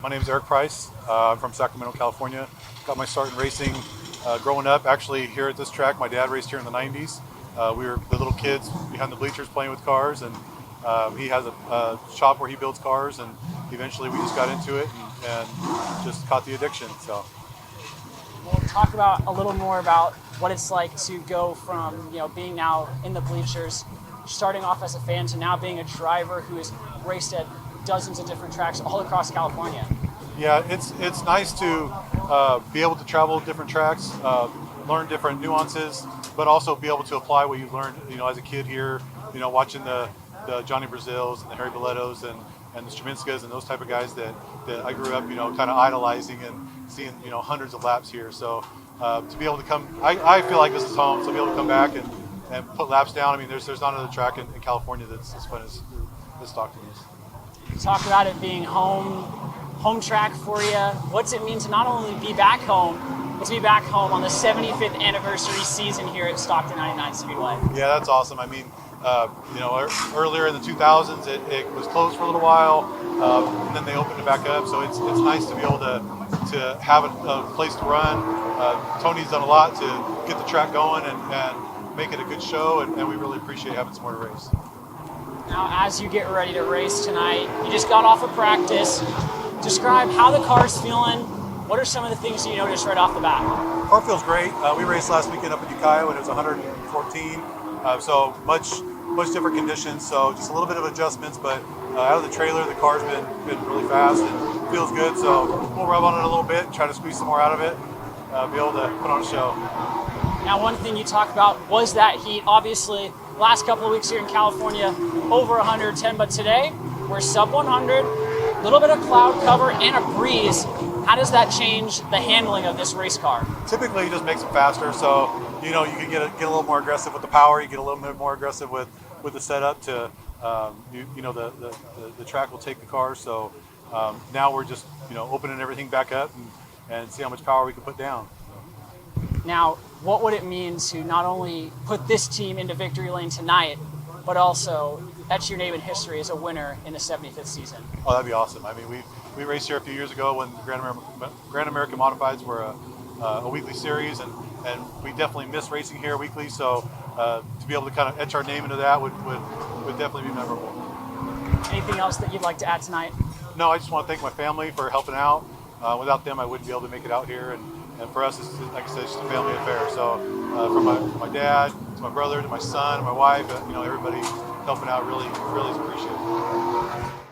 My name is Eric Price. I'm from Sacramento, California. Got my start in racing growing up. Actually, here at this track, my dad raced here in the 90s. We were the little kids behind the bleachers playing with cars, and he has a shop where he builds cars, and eventually we just got into it and just caught the addiction. So, we'll talk about a little more about what it's like to go from being now in the bleachers, starting off as a fan, to now being a driver who has raced at dozens of different tracks all across California. Yeah, it's nice to be able to travel different tracks, learn different nuances, but also be able to apply what you've learned, as a kid here, watching the Johnny Brazils and the Harry Bolettos and the Straminskas and those type of guys that I grew up, kind of idolizing and seeing, hundreds of laps here. So to be able to come, I feel like this is home, so to be able to come back and put laps down. I mean, there's not another track in California that's as fun as Stockton is. Talk about it being home track for you. What's it mean to not only be back home, but to be back home on the 75th anniversary season here at Stockton 99 Speedway? Yeah, that's awesome. I mean, earlier in the 2000s, it was closed for a little while, and then they opened it back up. So it's nice to be able to have a place to run. Tony's done a lot to get the track going and make it a good show, and we really appreciate having some more to race. Now, as you get ready to race tonight, you just got off of practice. Describe how the car's feeling. What are some of the things you noticed right off the bat? Car feels great. We raced last weekend up in Ukiah when it was 114, so much different conditions. So just a little bit of adjustments, but out of the trailer, the car's been really fast and feels good. So we'll rub on it a little bit and try to squeeze some more out of it, be able to put on a show. Now, one thing you talked about was that heat. Obviously, last couple of weeks here in California, over 110, but today we're sub 100, a little bit of cloud cover and a breeze. How does that change the handling of this race car? Typically, it just makes it faster. So, you can get a little more aggressive with the power. You get a little bit more aggressive with the setup to, the track will take the car. So now we're just, opening everything back up and see how much power we can put down. Now, what would it mean to not only put this team into victory lane tonight, but also etch your name in history as a winner in the 75th season? Oh, that'd be awesome. I mean, we raced here a few years ago when the Grand American Modifieds were a weekly series, and we definitely miss racing here weekly. So to be able to kind of etch our name into that would definitely be memorable. Anything else that you'd like to add tonight? No, I just want to thank my family for helping out. Without them, I wouldn't be able to make it out here. And for us, it's, like I said, it's just a family affair. So from my dad to my brother to my son, my wife, everybody helping out really appreciate it.